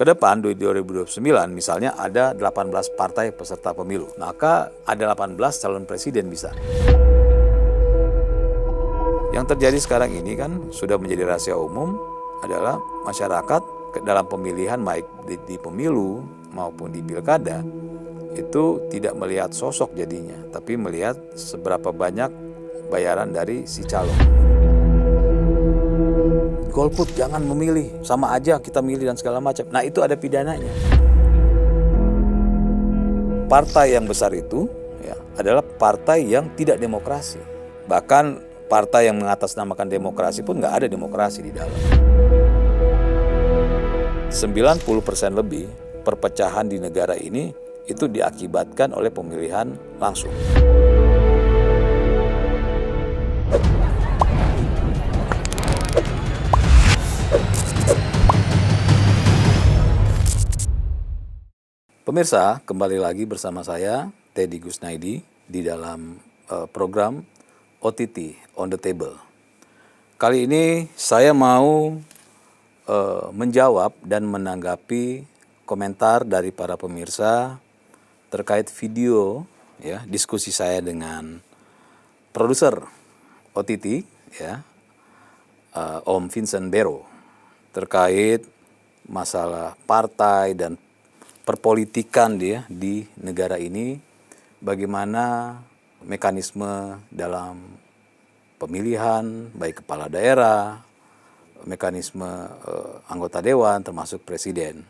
ke depan di 2029 misalnya ada 18 partai peserta pemilu, maka ada 18 calon presiden bisa. Yang terjadi sekarang ini kan sudah menjadi rahasia umum adalah masyarakat dalam pemilihan baik di pemilu maupun di pilkada itu tidak melihat sosok jadinya, tapi melihat seberapa banyak bayaran dari si calon. Golput jangan memilih, sama aja kita milih dan segala macam. Nah itu ada pidananya. Partai yang besar itu ya, adalah partai yang tidak demokrasi. Bahkan partai yang mengatasnamakan demokrasi pun nggak ada demokrasi di dalam. 90% lebih perpecahan di negara ini itu diakibatkan oleh pemilihan langsung. Pemirsa, kembali lagi bersama saya, Teddy Gusnaidi, di dalam program OTT, On The Table. Kali ini saya mau menjawab dan menanggapi komentar dari para pemirsa terkait video ya, diskusi saya dengan produser OTT, ya, Om Vincent Bero, terkait masalah partai dan perpolitikan dia di negara ini, bagaimana mekanisme dalam pemilihan baik kepala daerah, mekanisme anggota dewan termasuk presiden.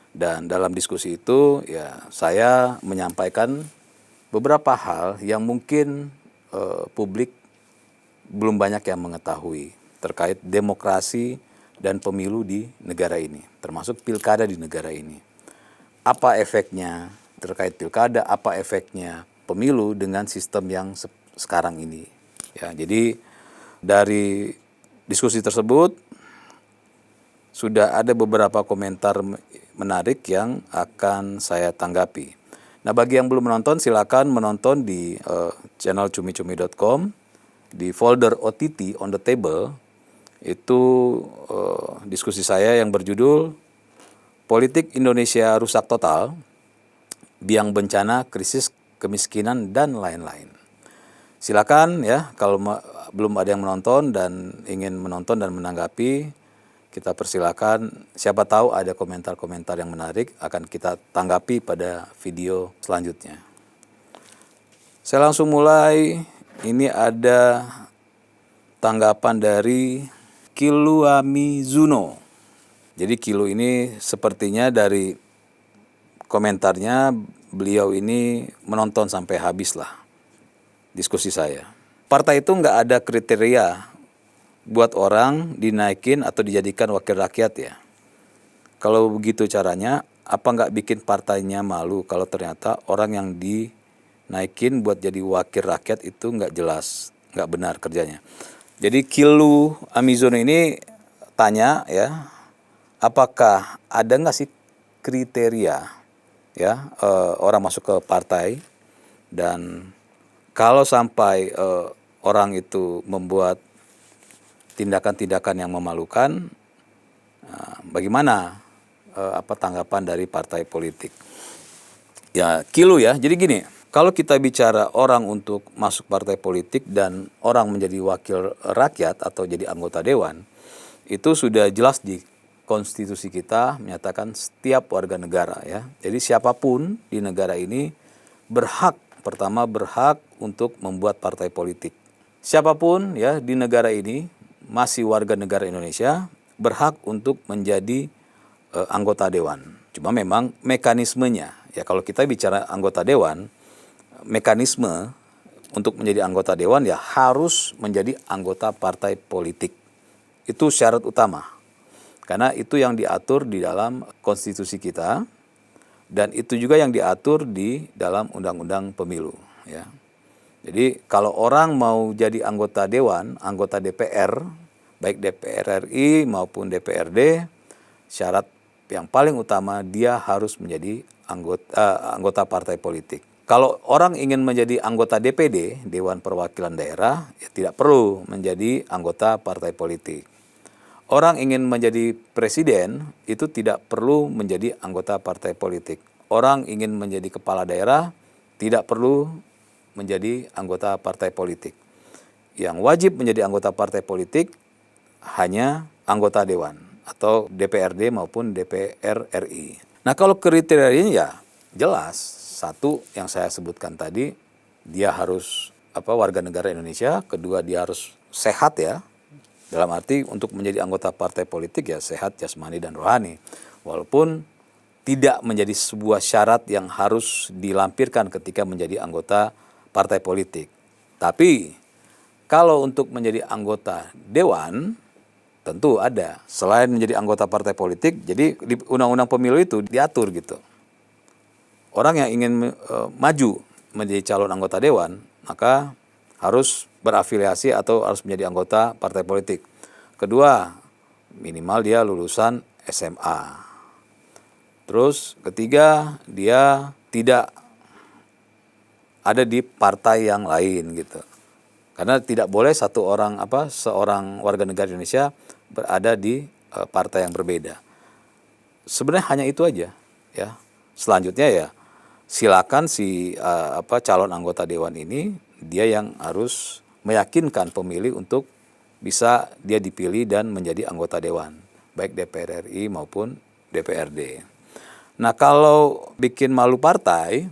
Dan dalam diskusi itu ya saya menyampaikan beberapa hal yang mungkin publik belum banyak yang mengetahui terkait demokrasi dan pemilu di negara ini, termasuk pilkada di negara ini. Apa efeknya terkait pilkada, apa efeknya pemilu dengan sistem yang sekarang ini. Ya, jadi dari diskusi tersebut sudah ada beberapa komentar menarik yang akan saya tanggapi. Nah, bagi yang belum menonton silakan menonton di channel cumicumi.com di folder OTT On The Table. Itu diskusi saya yang berjudul Politik Indonesia Rusak Total, Biang Bencana, Krisis, Kemiskinan, dan lain-lain. Silakan ya, kalau belum ada yang menonton dan ingin menonton dan menanggapi, kita persilakan. Siapa tahu ada komentar-komentar yang menarik akan kita tanggapi pada video selanjutnya. Saya langsung mulai. Ini ada tanggapan dari Kiluami Zuno. Jadi Kilo ini sepertinya dari komentarnya beliau ini menonton sampai habis lah diskusi saya. Partai itu nggak ada kriteria buat orang dinaikin atau dijadikan wakil rakyat ya. Kalau begitu caranya, apa nggak bikin partainya malu kalau ternyata orang yang dinaikin buat jadi wakil rakyat itu nggak jelas, nggak benar kerjanya. Jadi Kilu Amizon ini tanya ya, apakah ada nggak sih kriteria ya orang masuk ke partai, dan kalau sampai orang itu membuat tindakan-tindakan yang memalukan, bagaimana tanggapan dari partai politik? Ya Kilo ya, jadi gini, kalau kita bicara orang untuk masuk partai politik dan orang menjadi wakil rakyat atau jadi anggota dewan, itu sudah jelas di konstitusi kita menyatakan setiap warga negara ya. Jadi siapapun di negara ini berhak untuk membuat partai politik. Siapapun ya di negara ini masih warga negara Indonesia berhak untuk menjadi anggota dewan. Cuma memang mekanismenya ya, kalau kita bicara anggota dewan, mekanisme untuk menjadi anggota dewan ya harus menjadi anggota partai politik. Itu syarat utama. Karena itu yang diatur di dalam konstitusi kita, dan itu juga yang diatur di dalam undang-undang pemilu. Ya. Jadi kalau orang mau jadi anggota dewan, anggota DPR, baik DPR RI maupun DPRD, syarat yang paling utama dia harus menjadi anggota partai politik. Kalau orang ingin menjadi anggota DPD, Dewan Perwakilan Daerah, ya tidak perlu menjadi anggota partai politik. orang ingin menjadi presiden itu tidak perlu menjadi anggota partai politik. Orang ingin menjadi kepala daerah tidak perlu menjadi anggota partai politik. Yang wajib menjadi anggota partai politik hanya anggota dewan atau DPRD maupun DPR RI. Nah, kalau kriterianya ya jelas. Satu yang saya sebutkan tadi, dia harus warga negara Indonesia. Kedua, dia harus sehat ya. Dalam arti untuk menjadi anggota partai politik ya sehat jasmani dan rohani. Walaupun tidak menjadi sebuah syarat yang harus dilampirkan ketika menjadi anggota partai politik. Tapi kalau untuk menjadi anggota dewan tentu ada. Selain menjadi anggota partai politik, jadi di undang-undang pemilu itu diatur gitu. Orang yang ingin maju menjadi calon anggota dewan, maka harus berafiliasi atau harus menjadi anggota partai politik. Kedua, minimal dia lulusan SMA. Terus ketiga, dia tidak ada di partai yang lain gitu. Karena tidak boleh seorang warga negara Indonesia berada di partai yang berbeda. Sebenarnya hanya itu aja ya. Selanjutnya ya silakan calon anggota dewan ini dia yang harus meyakinkan pemilih untuk bisa dia dipilih dan menjadi anggota dewan, baik DPR RI maupun DPRD. Nah, kalau bikin malu partai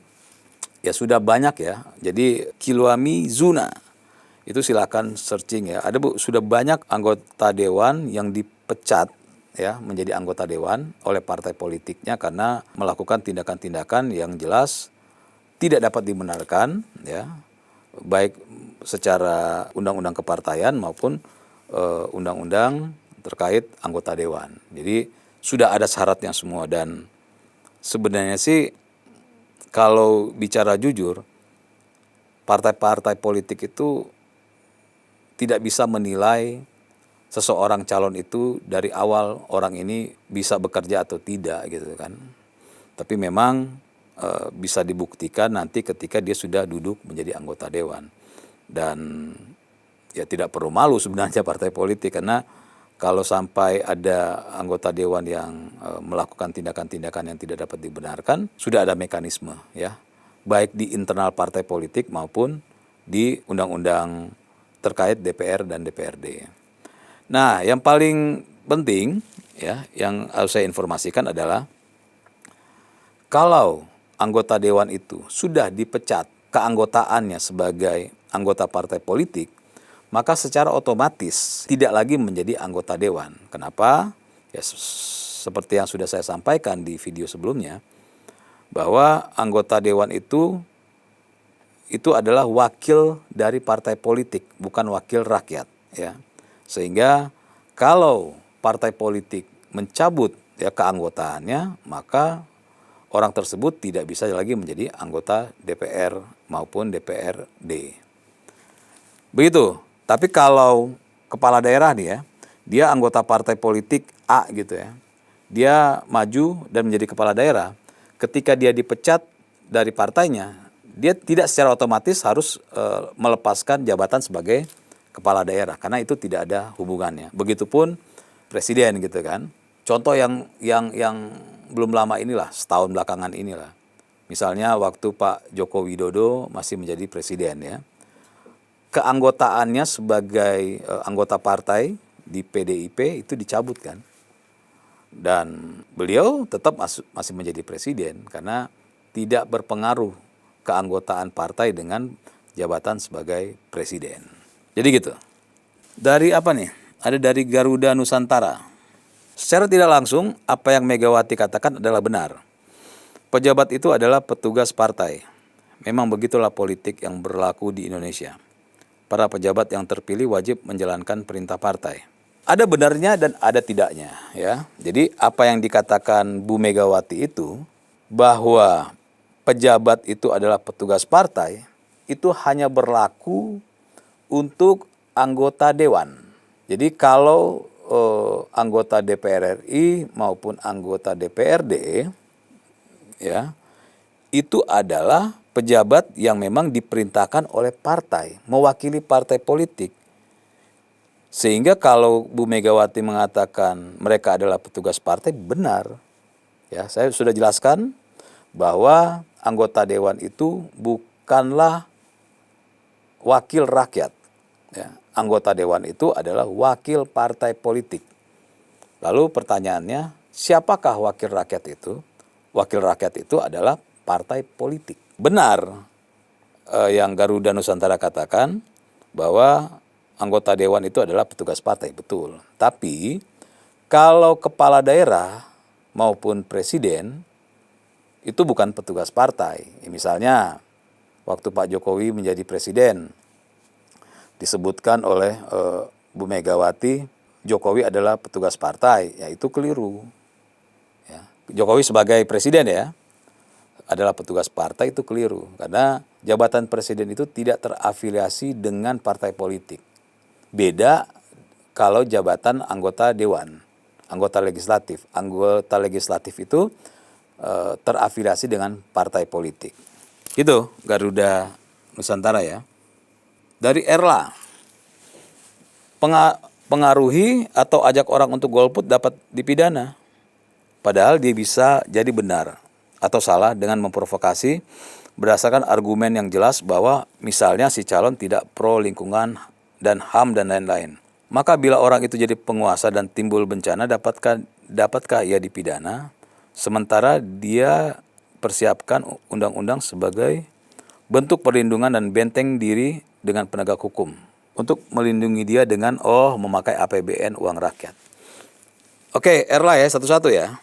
ya sudah banyak ya. Jadi Kiluami Zuna itu silakan searching ya. Sudah banyak anggota dewan yang dipecat ya menjadi anggota dewan oleh partai politiknya karena melakukan tindakan-tindakan yang jelas tidak dapat dibenarkan ya, baik secara undang-undang kepartaian maupun undang-undang terkait anggota dewan. Jadi sudah ada syaratnya semua dan sebenarnya sih kalau bicara jujur partai-partai politik itu tidak bisa menilai seseorang calon itu dari awal orang ini bisa bekerja atau tidak gitu kan. Tapi memang bisa dibuktikan nanti ketika dia sudah duduk menjadi anggota dewan. Dan ya tidak perlu malu sebenarnya partai politik karena kalau sampai ada anggota dewan yang melakukan tindakan-tindakan yang tidak dapat dibenarkan, sudah ada mekanisme ya. Baik di internal partai politik maupun di undang-undang terkait DPR dan DPRD. Nah, yang paling penting ya yang harus saya informasikan adalah kalau anggota dewan itu sudah dipecat keanggotaannya sebagai anggota partai politik, maka secara otomatis tidak lagi menjadi anggota dewan. Kenapa? Ya seperti yang sudah saya sampaikan di video sebelumnya, bahwa anggota dewan itu adalah wakil dari partai politik, bukan wakil rakyat ya. Sehingga kalau partai politik mencabut ya keanggotaannya, maka orang tersebut tidak bisa lagi menjadi anggota DPR maupun DPRD. Begitu. Tapi kalau kepala daerah nih ya, dia anggota partai politik A gitu ya. Dia maju dan menjadi kepala daerah. Ketika dia dipecat dari partainya, dia tidak secara otomatis harus melepaskan jabatan sebagai kepala daerah karena itu tidak ada hubungannya. Begitupun presiden gitu kan. Contoh yang belum lama inilah, setahun belakangan inilah. Misalnya waktu Pak Joko Widodo masih menjadi presiden ya. Keanggotaannya sebagai anggota partai di PDIP itu dicabut kan. Dan beliau tetap masih menjadi presiden karena tidak berpengaruh keanggotaan partai dengan jabatan sebagai presiden. Jadi gitu. Dari apa nih? Ada dari Garuda Nusantara. Secara tidak langsung, apa yang Megawati katakan adalah benar. Pejabat itu adalah petugas partai. Memang begitulah politik yang berlaku di Indonesia. Para pejabat yang terpilih wajib menjalankan perintah partai. Ada benarnya dan ada tidaknya ya. Jadi apa yang dikatakan Bu Megawati itu bahwa pejabat itu adalah petugas partai itu hanya berlaku untuk anggota dewan. Jadi kalau anggota DPR RI maupun anggota DPRD ya itu adalah pejabat yang memang diperintahkan oleh partai, mewakili partai politik. Sehingga kalau Bu Megawati mengatakan mereka adalah petugas partai, benar. Ya, saya sudah jelaskan bahwa anggota dewan itu bukanlah wakil rakyat. Ya, anggota dewan itu adalah wakil partai politik. Lalu pertanyaannya, siapakah wakil rakyat itu? Wakil rakyat itu adalah partai politik. Benar yang Garuda Nusantara katakan bahwa anggota dewan itu adalah petugas partai, betul. Tapi kalau kepala daerah maupun presiden itu bukan petugas partai. Misalnya waktu Pak Jokowi menjadi presiden, disebutkan oleh Bu Megawati, Jokowi adalah petugas partai, ya itu keliru. Ya. Jokowi sebagai presiden ya, adalah petugas partai, itu keliru. Karena jabatan presiden itu tidak terafiliasi dengan partai politik. Beda kalau jabatan anggota dewan, anggota legislatif. Anggota legislatif itu terafiliasi dengan partai politik. Itu Garuda Nusantara ya. Dari Erla, pengaruhi atau ajak orang untuk golput dapat dipidana. Padahal dia bisa jadi benar atau salah dengan memprovokasi berdasarkan argumen yang jelas bahwa misalnya si calon tidak pro lingkungan dan HAM dan lain-lain. Maka bila orang itu jadi penguasa dan timbul bencana, dapatkah ia dipidana? Sementara dia persiapkan undang-undang sebagai bentuk perlindungan dan benteng diri dengan penegak hukum untuk melindungi dia dengan memakai APBN uang rakyat. Oke, Erla ya, satu-satu ya.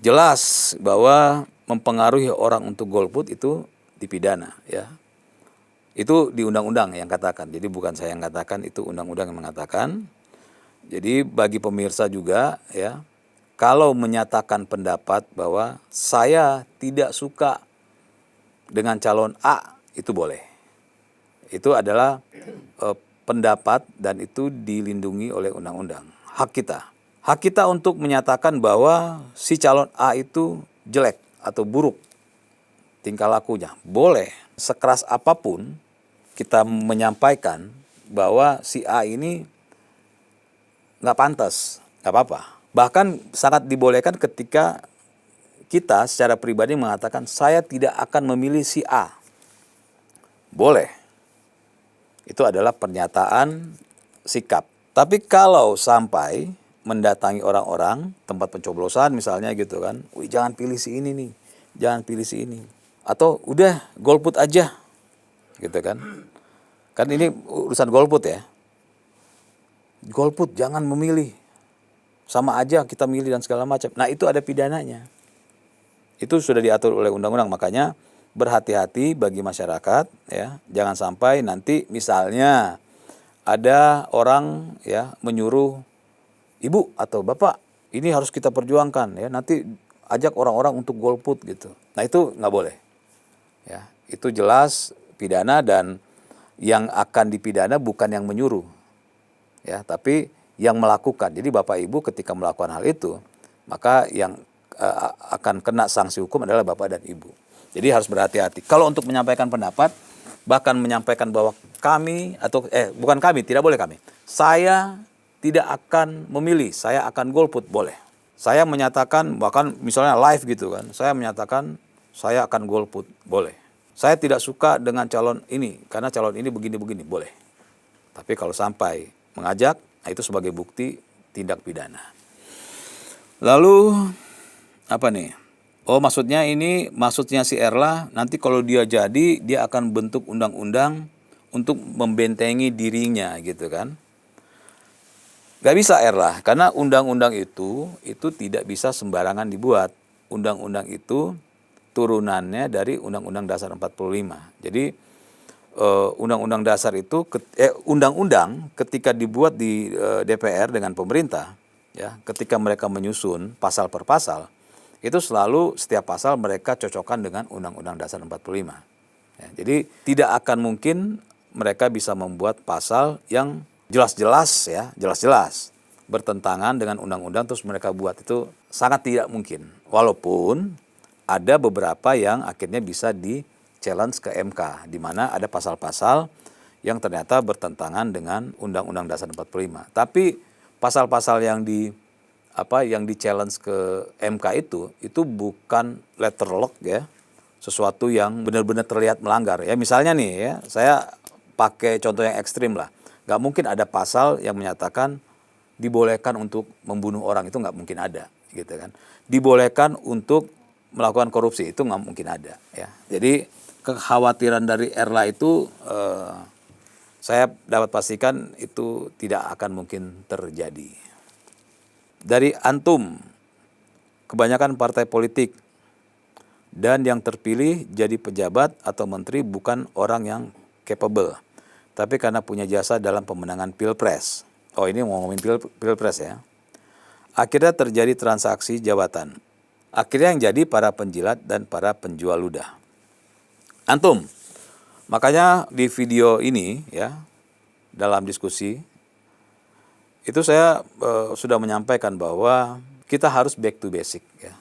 Jelas bahwa mempengaruhi orang untuk golput itu dipidana ya. Itu di undang-undang yang katakan. Jadi bukan saya yang katakan, itu undang-undang yang mengatakan. Jadi bagi pemirsa juga ya, kalau menyatakan pendapat bahwa saya tidak suka dengan calon A, itu boleh. Itu adalah pendapat dan itu dilindungi oleh undang-undang. Hak kita. Hak kita untuk menyatakan bahwa si calon A itu jelek atau buruk tingkah lakunya. Boleh. Sekeras apapun kita menyampaikan bahwa si A ini nggak pantas, nggak apa-apa. Bahkan sangat dibolehkan ketika kita secara pribadi mengatakan saya tidak akan memilih si A. Boleh. Itu adalah pernyataan sikap. Tapi kalau sampai mendatangi orang-orang tempat pencoblosan misalnya gitu kan, wih jangan pilih si ini nih, jangan pilih si ini, atau udah golput aja gitu kan ini urusan golput ya, golput jangan memilih, sama aja kita milih dan segala macam. Nah itu ada pidananya, itu sudah diatur oleh undang-undang. Makanya berhati-hati bagi masyarakat ya, jangan sampai nanti misalnya ada orang ya menyuruh ibu atau bapak, ini harus kita perjuangkan ya, nanti ajak orang-orang untuk golput gitu. Nah itu nggak boleh. Ya, itu jelas pidana, dan yang akan dipidana bukan yang menyuruh, ya, tapi yang melakukan. Jadi bapak ibu ketika melakukan hal itu, maka yang akan kena sanksi hukum adalah bapak dan ibu. Jadi harus berhati-hati. Kalau untuk menyampaikan pendapat, bahkan menyampaikan bahwa kami atau bukan kami, tidak boleh kami. Saya tidak akan memilih, saya akan golput, boleh. Saya menyatakan, bahkan misalnya live gitu kan, saya menyatakan saya akan golput, boleh. Saya tidak suka dengan calon ini, karena calon ini begini-begini, boleh. Tapi kalau sampai mengajak, nah itu sebagai bukti tindak pidana. Lalu, apa nih? Maksudnya si Erla, nanti kalau dia jadi, dia akan bentuk undang-undang untuk membentengi dirinya gitu kan. Gak bisa Erla, karena undang-undang itu tidak bisa sembarangan dibuat. Undang-undang itu turunannya dari Undang-Undang Dasar 45. Jadi Undang-Undang Dasar itu, undang-undang ketika dibuat di DPR dengan pemerintah, ya, ketika mereka menyusun pasal per pasal, itu selalu setiap pasal mereka cocokkan dengan Undang-Undang Dasar 45. Ya, jadi tidak akan mungkin mereka bisa membuat pasal yang jelas-jelas bertentangan dengan undang-undang terus mereka buat, itu sangat tidak mungkin. Walaupun ada beberapa yang akhirnya bisa di challenge ke MK, di mana ada pasal-pasal yang ternyata bertentangan dengan Undang-Undang Dasar 45. Tapi pasal-pasal yang di challenge ke MK itu bukan letter lock ya, sesuatu yang benar-benar terlihat melanggar ya. Misalnya nih ya, saya pakai contoh yang ekstrim lah, nggak mungkin ada pasal yang menyatakan dibolehkan untuk membunuh orang, itu nggak mungkin ada gitu kan. Dibolehkan untuk melakukan korupsi, itu nggak mungkin ada ya. Jadi kekhawatiran dari Erla itu saya dapat pastikan itu tidak akan mungkin terjadi. Dari antum, kebanyakan partai politik dan yang terpilih jadi pejabat atau menteri bukan orang yang capable, tapi karena punya jasa dalam pemenangan pilpres. Oh, ini ngomongin pilpres ya. Akhirnya terjadi transaksi jabatan. Akhirnya yang jadi para penjilat dan para penjual ludah. Antum, makanya di video ini ya, dalam diskusi itu saya sudah menyampaikan bahwa kita harus back to basic ya.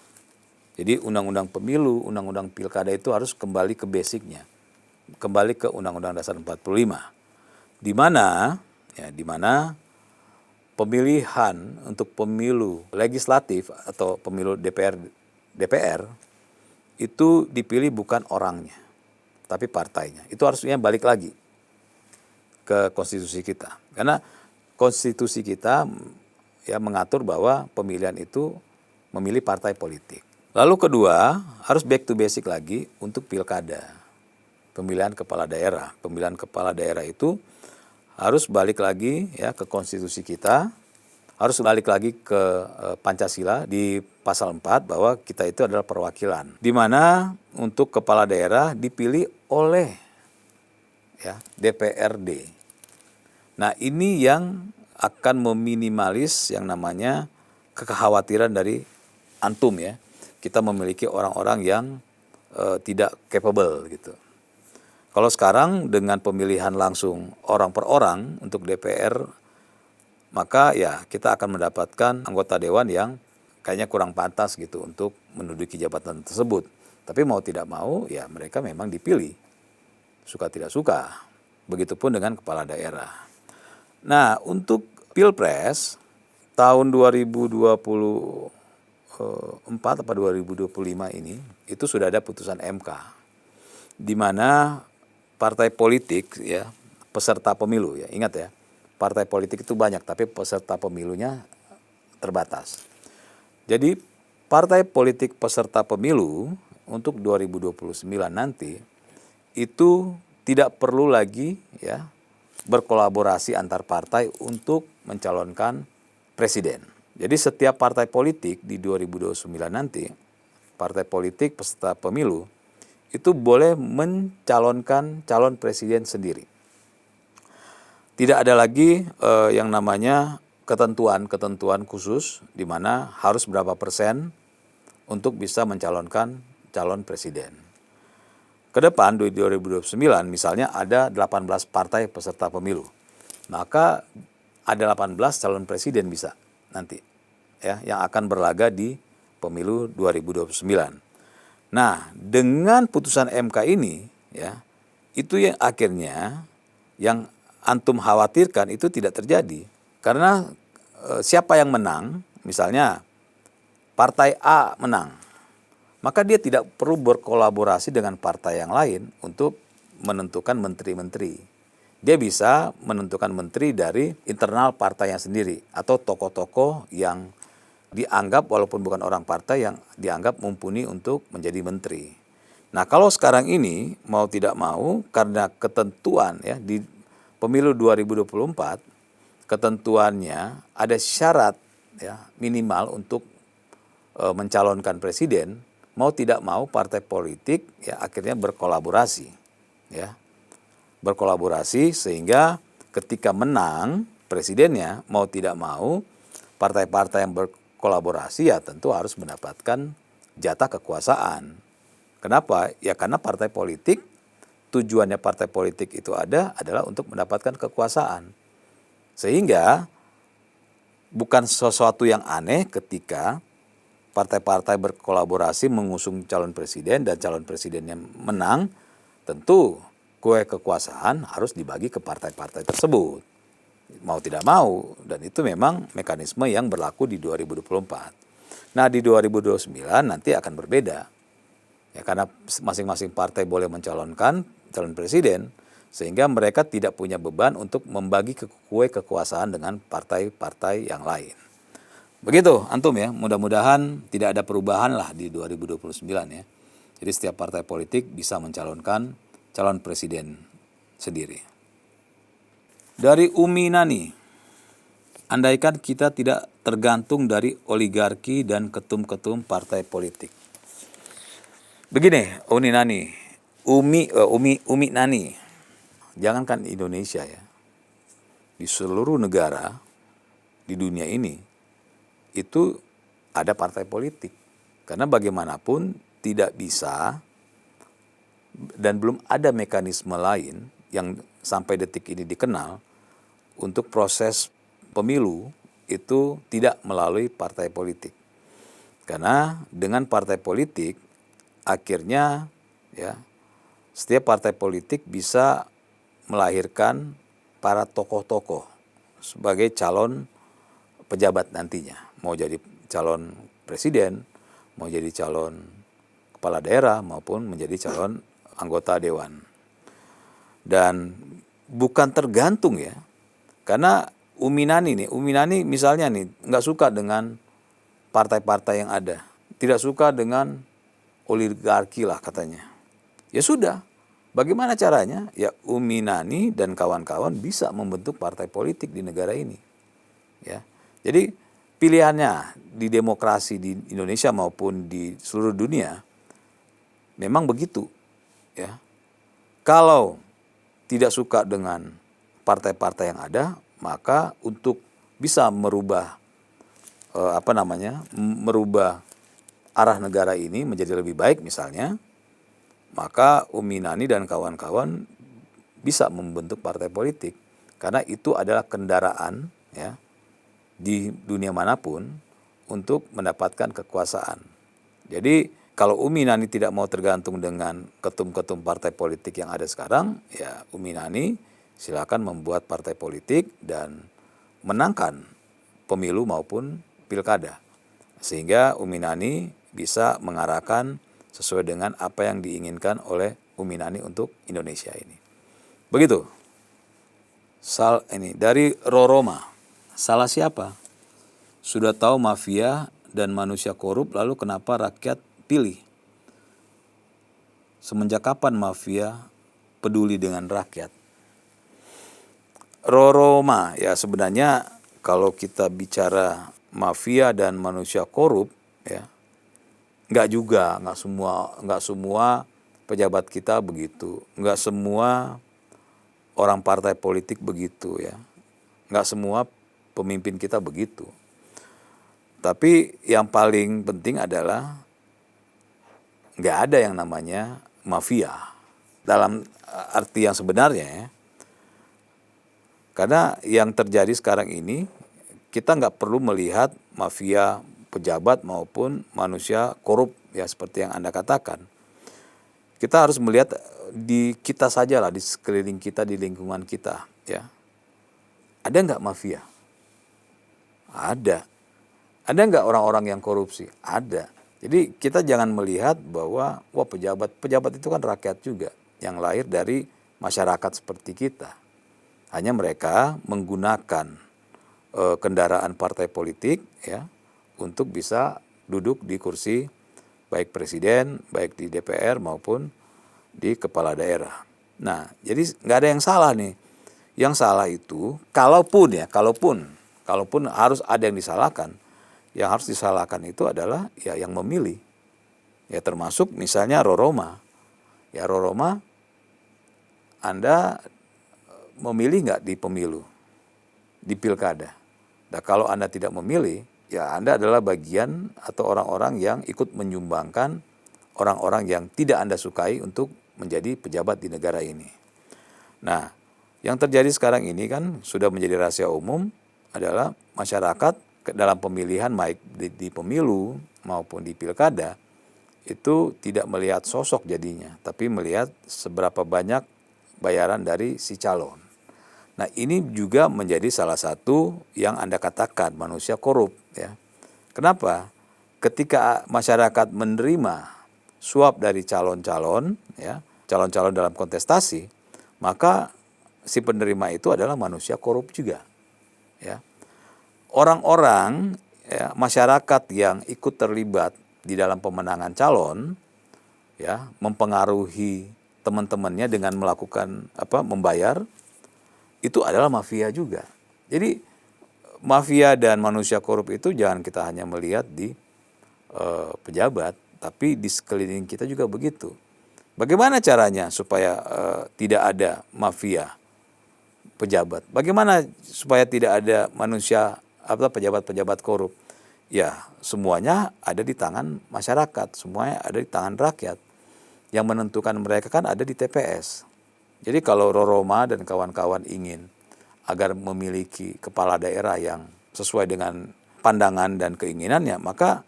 Jadi undang-undang pemilu, undang-undang pilkada itu harus kembali ke basicnya. Kembali ke Undang-Undang Dasar 45. Di mana pemilihan untuk pemilu legislatif atau pemilu DPR itu dipilih bukan orangnya, tapi partainya. Itu harusnya balik lagi ke konstitusi kita. Karena konstitusi kita ya mengatur bahwa pemilihan itu memilih partai politik. Lalu kedua, harus back to basic lagi untuk pilkada. Pemilihan kepala daerah. Pemilihan kepala daerah itu harus balik lagi ya ke konstitusi kita. Harus balik lagi ke Pancasila di pasal 4 bahwa kita itu adalah perwakilan. Di mana untuk kepala daerah dipilih oleh ya DPRD. Nah, ini yang akan meminimalis yang namanya kekhawatiran dari antum ya. Kita memiliki orang-orang yang tidak capable gitu. Kalau sekarang dengan pemilihan langsung orang per orang untuk DPR, maka ya kita akan mendapatkan anggota dewan yang kayaknya kurang pantas gitu untuk menduduki jabatan tersebut. Tapi mau tidak mau ya mereka memang dipilih, suka tidak suka. Begitupun dengan kepala daerah. Nah, untuk Pilpres tahun 2024 atau 2025 ini itu sudah ada putusan MK di mana partai politik ya, peserta pemilu ya, ingat ya, partai politik itu banyak tapi peserta pemilunya terbatas. Jadi partai politik peserta pemilu untuk 2029 nanti itu tidak perlu lagi ya berkolaborasi antar partai untuk mencalonkan presiden. Jadi setiap partai politik di 2029 nanti, partai politik peserta pemilu itu boleh mencalonkan calon presiden sendiri. Tidak ada lagi yang namanya ketentuan khusus di mana harus berapa persen untuk bisa mencalonkan calon presiden. Ke depan di 2029 misalnya ada 18 partai peserta pemilu. Maka ada 18 calon presiden bisa nanti ya yang akan berlaga di pemilu 2029. Nah, dengan putusan MK ini ya, itu yang akhirnya yang antum khawatirkan itu tidak terjadi. Karena siapa yang menang, misalnya partai A menang, maka dia tidak perlu berkolaborasi dengan partai yang lain untuk menentukan menteri-menteri. Dia bisa menentukan menteri dari internal partainya sendiri atau tokoh-tokoh yang dianggap walaupun bukan orang partai yang dianggap mumpuni untuk menjadi menteri. Nah, kalau sekarang ini mau tidak mau karena ketentuan ya di pemilu 2024 ketentuannya ada syarat ya minimal untuk mencalonkan presiden, mau tidak mau partai politik ya akhirnya berkolaborasi ya. Berkolaborasi sehingga ketika menang presidennya mau tidak mau partai-partai yang berkolaborasi ya tentu harus mendapatkan jatah kekuasaan. Kenapa? Ya karena partai politik, tujuannya partai politik itu adalah untuk mendapatkan kekuasaan. Sehingga bukan sesuatu yang aneh ketika partai-partai berkolaborasi mengusung calon presiden dan calon presidennya menang, tentu kue kekuasaan harus dibagi ke partai-partai tersebut. Mau tidak mau, dan itu memang mekanisme yang berlaku di 2024. Nah, di 2029 nanti akan berbeda. Ya, karena masing-masing partai boleh mencalonkan calon presiden, sehingga mereka tidak punya beban untuk membagi kue kekuasaan dengan partai-partai yang lain. Begitu, Antum ya, mudah-mudahan tidak ada perubahan lah di 2029 ya. Jadi setiap partai politik bisa mencalonkan calon presiden sendiri. Dari Umi Nani, andaikan kita tidak tergantung dari oligarki dan ketum-ketum partai politik. Begini, Umi Nani, Umi Nani, jangankan Indonesia ya, di seluruh negara di dunia ini itu ada partai politik. Karena bagaimanapun tidak bisa dan belum ada mekanisme lain yang sampai detik ini dikenal untuk proses pemilu itu tidak melalui partai politik. Karena dengan partai politik akhirnya ya setiap partai politik bisa melahirkan para tokoh-tokoh sebagai calon pejabat nantinya. Mau jadi calon presiden, mau jadi calon kepala daerah maupun menjadi calon anggota dewan. Dan bukan tergantung ya. Karena Umi Nani misalnya nih nggak suka dengan partai-partai yang ada. Tidak suka dengan oligarki lah katanya. Ya sudah, bagaimana caranya? Ya Umi Nani dan kawan-kawan bisa membentuk partai politik di negara ini. Ya, jadi pilihannya di demokrasi di Indonesia maupun di seluruh dunia memang begitu. Ya, kalau tidak suka dengan partai-partai yang ada, maka untuk bisa merubah merubah arah negara ini menjadi lebih baik misalnya, maka Umi Nani dan kawan-kawan bisa membentuk partai politik karena itu adalah kendaraan ya di dunia manapun untuk mendapatkan kekuasaan. Jadi kalau Umi Nani tidak mau tergantung dengan ketum-ketum partai politik yang ada sekarang, ya Umi Nani silakan membuat partai politik dan menangkan pemilu maupun pilkada. Sehingga Umi Nani bisa mengarahkan sesuai dengan apa yang diinginkan oleh Umi Nani untuk Indonesia ini. Begitu. Ini dari Roroma. Salah siapa? Sudah tahu mafia dan manusia korup, lalu kenapa rakyat pilih? Semenjak kapan mafia peduli dengan rakyat? Roroma, ya sebenarnya kalau kita bicara mafia dan manusia korup, ya nggak semua pejabat kita begitu, nggak semua orang partai politik begitu ya, nggak semua pemimpin kita begitu. Tapi yang paling penting adalah nggak ada yang namanya mafia dalam arti yang sebenarnya ya. Karena yang terjadi sekarang ini kita nggak perlu melihat mafia pejabat maupun manusia korup ya seperti yang Anda katakan. Kita harus melihat di kita saja lah, di sekeliling kita, di lingkungan kita ya. Ada nggak mafia? Ada. Ada nggak orang-orang yang korupsi? Ada. Jadi kita jangan melihat bahwa pejabat itu kan rakyat juga yang lahir dari masyarakat seperti kita. Hanya mereka menggunakan kendaraan partai politik ya untuk bisa duduk di kursi baik presiden, baik di DPR maupun di kepala daerah. Nah, jadi nggak ada yang salah nih. Yang salah itu kalaupun harus ada yang disalahkan, yang harus disalahkan itu adalah ya yang memilih. Ya termasuk misalnya Roroma. Ya Roroma, Anda memilih nggak di pemilu, di pilkada. Nah kalau Anda tidak memilih, ya Anda adalah bagian atau orang-orang yang ikut menyumbangkan orang-orang yang tidak Anda sukai untuk menjadi pejabat di negara ini. Nah, yang terjadi sekarang ini kan sudah menjadi rahasia umum adalah masyarakat dalam pemilihan baik di pemilu maupun di pilkada itu tidak melihat sosok jadinya, tapi melihat seberapa banyak bayaran dari si calon. Nah, ini juga menjadi salah satu yang Anda katakan manusia korup, ya. Kenapa? Ketika masyarakat menerima suap dari calon-calon, ya, calon-calon dalam kontestasi, maka si penerima itu adalah manusia korup juga, ya. Orang-orang, ya, masyarakat yang ikut terlibat di dalam pemenangan calon, ya, mempengaruhi teman-temannya dengan melakukan membayar, itu adalah mafia juga. Jadi mafia dan manusia korup itu jangan kita hanya melihat di pejabat, tapi di sekeliling kita juga begitu. Bagaimana caranya supaya tidak ada mafia pejabat? Bagaimana supaya tidak ada manusia pejabat-pejabat korup? Ya, semuanya ada di tangan masyarakat, semuanya ada di tangan rakyat. Yang menentukan mereka kan ada di TPS. Jadi kalau Roroma dan kawan-kawan ingin agar memiliki kepala daerah yang sesuai dengan pandangan dan keinginannya, maka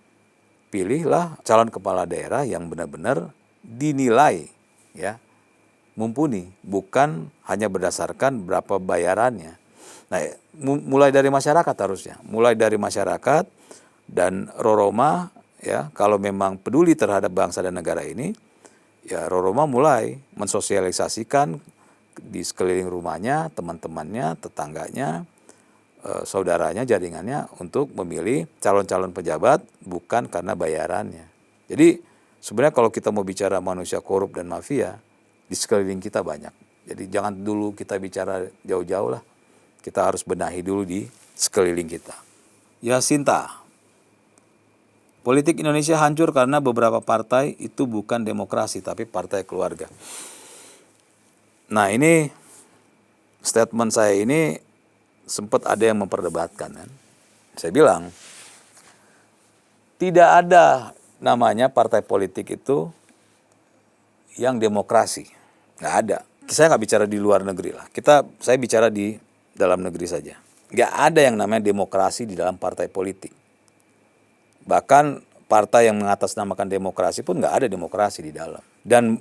pilihlah calon kepala daerah yang benar-benar dinilai, ya, mumpuni, bukan hanya berdasarkan berapa bayarannya. Nah, mulai dari masyarakat harusnya, mulai dari masyarakat dan Roroma, ya, kalau memang peduli terhadap bangsa dan negara ini, ya Roroma mulai mensosialisasikan di sekeliling rumahnya, teman-temannya, tetangganya, saudaranya, jaringannya untuk memilih calon-calon pejabat bukan karena bayarannya. Jadi sebenarnya kalau kita mau bicara manusia korup dan mafia, di sekeliling kita banyak. Jadi jangan dulu kita bicara jauh-jauh lah. Kita harus benahi dulu di sekeliling kita. Ya Sinta, politik Indonesia hancur karena beberapa partai itu bukan demokrasi tapi partai keluarga. Nah, ini statement saya ini sempat ada yang memperdebatkan, kan. Saya bilang tidak ada namanya partai politik itu yang demokrasi. Nggak ada. Saya nggak bicara di luar negeri lah. Saya bicara di dalam negeri saja. Nggak ada yang namanya demokrasi di dalam partai politik. Bahkan partai yang mengatasnamakan demokrasi pun nggak ada demokrasi di dalam. Dan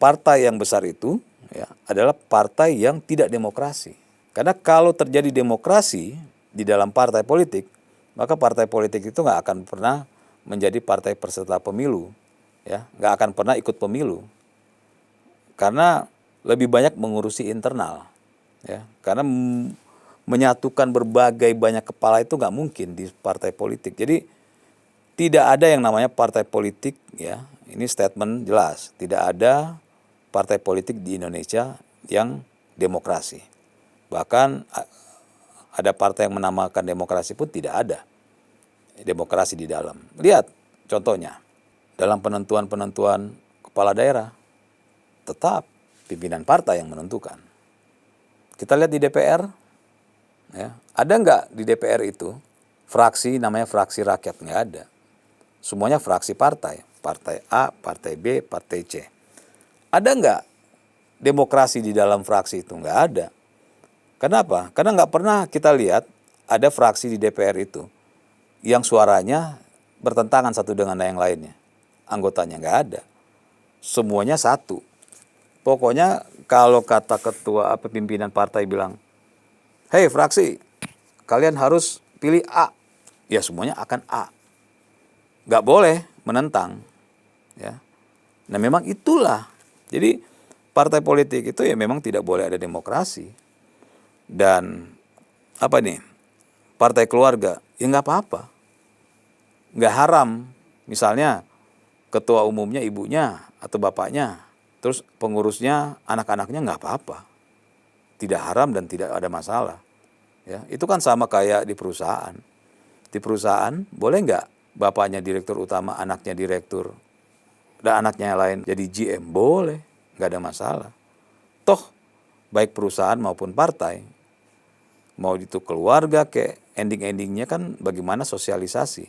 partai yang besar itu, ya, adalah partai yang tidak demokrasi. Karena kalau terjadi demokrasi di dalam partai politik, maka partai politik itu nggak akan pernah menjadi partai peserta pemilu, ya, nggak akan pernah ikut pemilu. Karena lebih banyak mengurusi internal, ya. Karena menyatukan berbagai banyak kepala itu nggak mungkin di partai politik. Jadi tidak ada yang namanya partai politik, ya. Ini statement jelas. Tidak ada partai politik di Indonesia yang demokrasi. Bahkan ada partai yang menamakan demokrasi pun tidak ada demokrasi di dalam. Lihat contohnya dalam penentuan kepala daerah, tetap pimpinan partai yang menentukan. Kita lihat di DPR, ya, ada nggak di DPR itu fraksi namanya fraksi rakyat? Nggak ada. Semuanya fraksi partai, partai A, partai B, partai C. Ada nggak demokrasi di dalam fraksi itu? Nggak ada. Kenapa? Karena nggak pernah kita lihat ada fraksi di DPR itu yang suaranya bertentangan satu dengan yang lainnya. Anggotanya nggak ada. Semuanya satu. Pokoknya kalau kata ketua pimpinan partai bilang, "Hei fraksi, kalian harus pilih A." Ya semuanya akan A. Nggak boleh menentang, ya. Nah memang itulah. Jadi partai politik itu ya memang tidak boleh ada demokrasi. Dan partai keluarga ya nggak apa-apa, nggak haram. Misalnya ketua umumnya ibunya atau bapaknya, terus pengurusnya anak-anaknya, nggak apa-apa, tidak haram dan tidak ada masalah. Ya itu kan sama kayak di perusahaan. Di perusahaan boleh nggak bapaknya direktur utama, anaknya direktur, dan anaknya yang lain jadi GM? Boleh, nggak ada masalah. Toh baik perusahaan maupun partai, mau itu keluarga kayak ending-endingnya kan bagaimana sosialisasi.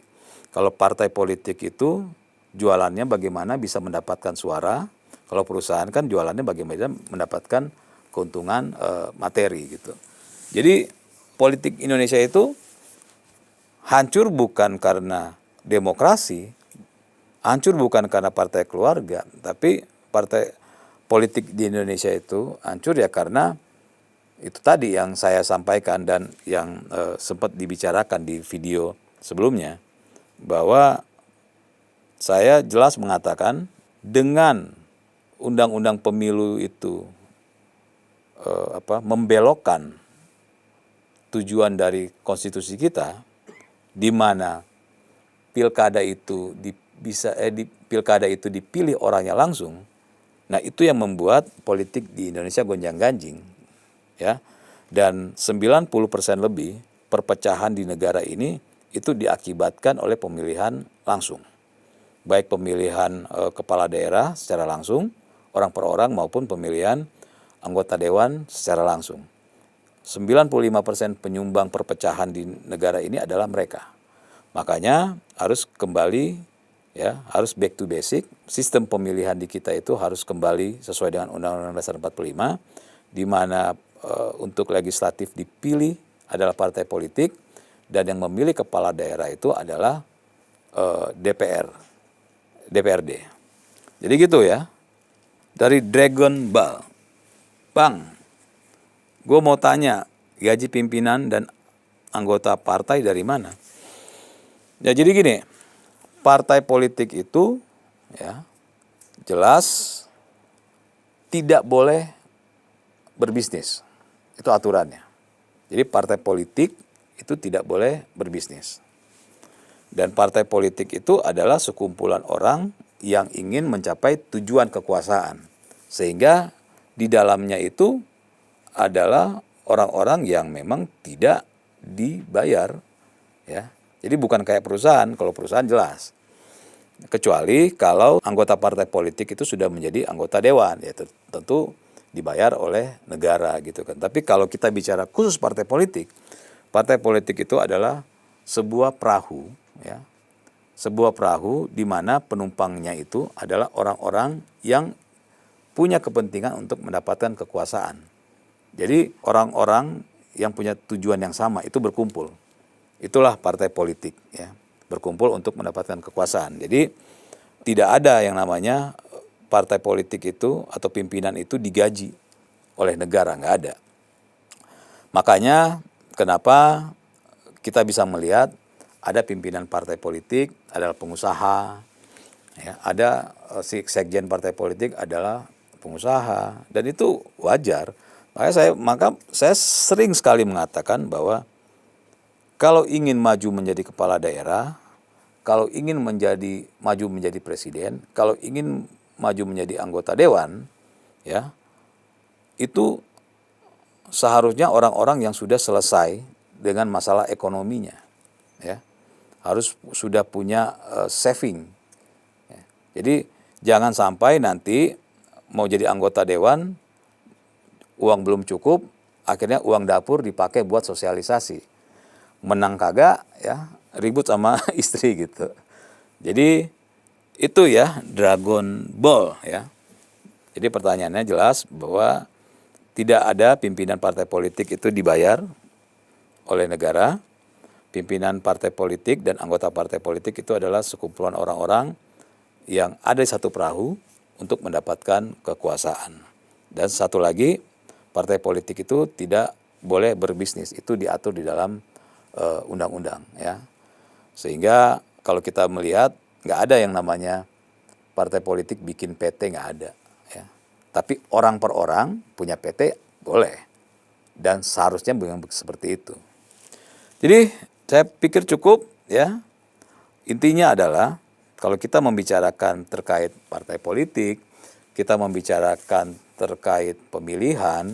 Kalau partai politik itu jualannya bagaimana bisa mendapatkan suara, kalau perusahaan kan jualannya bagaimana mendapatkan keuntungan materi gitu. Jadi politik Indonesia itu hancur bukan karena demokrasi, hancur bukan karena partai keluarga, tapi politik di Indonesia itu hancur ya karena itu tadi yang saya sampaikan dan yang sempat dibicarakan di video sebelumnya, bahwa saya jelas mengatakan dengan undang-undang pemilu itu membelokkan tujuan dari konstitusi kita, di mana pilkada itu pilkada itu dipilih orangnya langsung. Nah, itu yang membuat politik di Indonesia gonjang-ganjing, ya. Dan 90% lebih perpecahan di negara ini itu diakibatkan oleh pemilihan langsung. Baik pemilihan kepala daerah secara langsung, orang per orang, maupun pemilihan anggota dewan secara langsung. 95% penyumbang perpecahan di negara ini adalah mereka. Makanya harus kembali, ya, harus back to basic. Sistem pemilihan di kita itu harus kembali sesuai dengan Undang-Undang Dasar 45, di mana untuk legislatif dipilih adalah partai politik dan yang memilih kepala daerah itu adalah DPRD. Jadi gitu ya. Dari Dragon Ball. Bang, gue mau tanya, gaji pimpinan dan anggota partai dari mana? Ya jadi gini, partai politik itu ya jelas tidak boleh berbisnis. Itu aturannya. Jadi partai politik itu tidak boleh berbisnis. Dan partai politik itu adalah sekumpulan orang yang ingin mencapai tujuan kekuasaan. Sehingga di dalamnya itu adalah orang-orang yang memang tidak dibayar, ya. Jadi bukan kayak perusahaan. Kalau perusahaan jelas. Kecuali kalau anggota partai politik itu sudah menjadi anggota dewan, ya tentu dibayar oleh negara gitu kan. Tapi kalau kita bicara khusus partai politik itu adalah sebuah perahu, ya. Sebuah perahu di mana penumpangnya itu adalah orang-orang yang punya kepentingan untuk mendapatkan kekuasaan. Jadi orang-orang yang punya tujuan yang sama itu berkumpul. Itulah partai politik, ya. Berkumpul untuk mendapatkan kekuasaan. Jadi tidak ada yang namanya partai politik itu atau pimpinan itu digaji oleh negara, nggak ada. Makanya kenapa kita bisa melihat ada pimpinan partai politik adalah pengusaha, ya, ada sekjen partai politik adalah pengusaha, dan itu wajar. Maka saya sering sekali mengatakan bahwa kalau ingin maju menjadi kepala daerah, kalau ingin maju menjadi presiden, kalau ingin maju menjadi anggota dewan, ya, itu seharusnya orang-orang yang sudah selesai dengan masalah ekonominya, ya, harus sudah punya saving. Ya. Jadi jangan sampai nanti mau jadi anggota dewan, uang belum cukup, akhirnya uang dapur dipakai buat sosialisasi. Menang kagak, ya, ribut sama istri gitu. Jadi itu ya Dragon Ball, ya. Jadi pertanyaannya jelas bahwa tidak ada pimpinan partai politik itu dibayar oleh negara. Pimpinan partai politik dan anggota partai politik itu adalah sekumpulan orang-orang yang ada di satu perahu untuk mendapatkan kekuasaan. Dan satu lagi, partai politik itu tidak boleh berbisnis. Itu diatur di dalam undang-undang, ya. Sehingga kalau kita melihat nggak ada yang namanya partai politik bikin PT, nggak ada, ya. Tapi orang per orang punya PT boleh, dan seharusnya memang seperti itu. Jadi saya pikir cukup, ya. Intinya adalah kalau kita membicarakan terkait partai politik, kita membicarakan terkait pemilihan,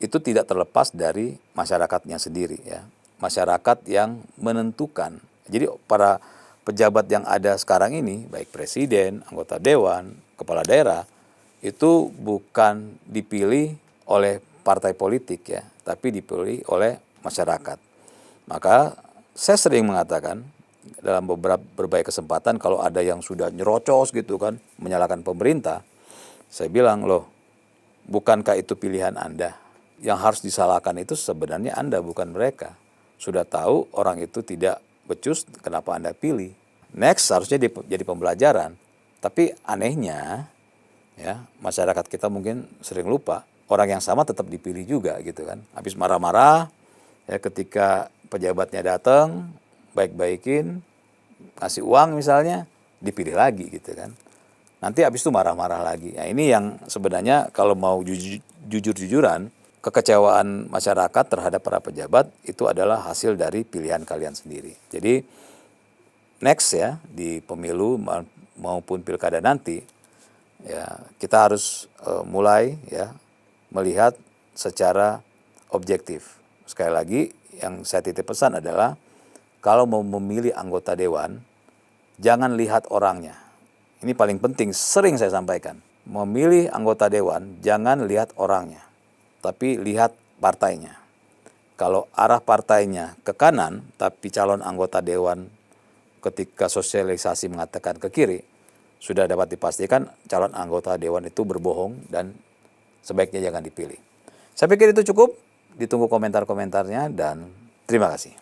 itu tidak terlepas dari masyarakatnya sendiri, ya. Masyarakat yang menentukan. Jadi para pejabat yang ada sekarang ini, baik presiden, anggota dewan, kepala daerah, itu bukan dipilih oleh partai politik, ya, tapi dipilih oleh masyarakat. Maka saya sering mengatakan dalam berbagai kesempatan kalau ada yang sudah nyerocos gitu kan, menyalahkan pemerintah, saya bilang, loh, bukankah itu pilihan Anda? Yang harus disalahkan itu sebenarnya Anda, bukan mereka. Sudah tahu orang itu tidak becus, kenapa Anda pilih? Next harusnya jadi pembelajaran. Tapi anehnya, ya, masyarakat kita mungkin sering lupa, orang yang sama tetap dipilih juga gitu kan. Habis marah-marah, ya ketika pejabatnya datang, baik-baikin, kasih uang misalnya, dipilih lagi gitu kan. Nanti habis itu marah-marah lagi. Nah ini yang sebenarnya kalau mau jujur-jujuran, kekecewaan masyarakat terhadap para pejabat itu adalah hasil dari pilihan kalian sendiri. Jadi next ya, di pemilu maupun pilkada nanti, ya kita harus mulai ya melihat secara objektif. Sekali lagi yang saya titip pesan adalah kalau mau memilih anggota dewan, jangan lihat orangnya. Ini paling penting, sering saya sampaikan. Memilih anggota dewan, jangan lihat orangnya, tapi lihat partainya. Kalau arah partainya ke kanan, tapi calon anggota dewan ketika sosialisasi mengatakan ke kiri, sudah dapat dipastikan calon anggota dewan itu berbohong dan sebaiknya jangan dipilih. Saya pikir itu cukup, ditunggu komentar-komentarnya dan terima kasih.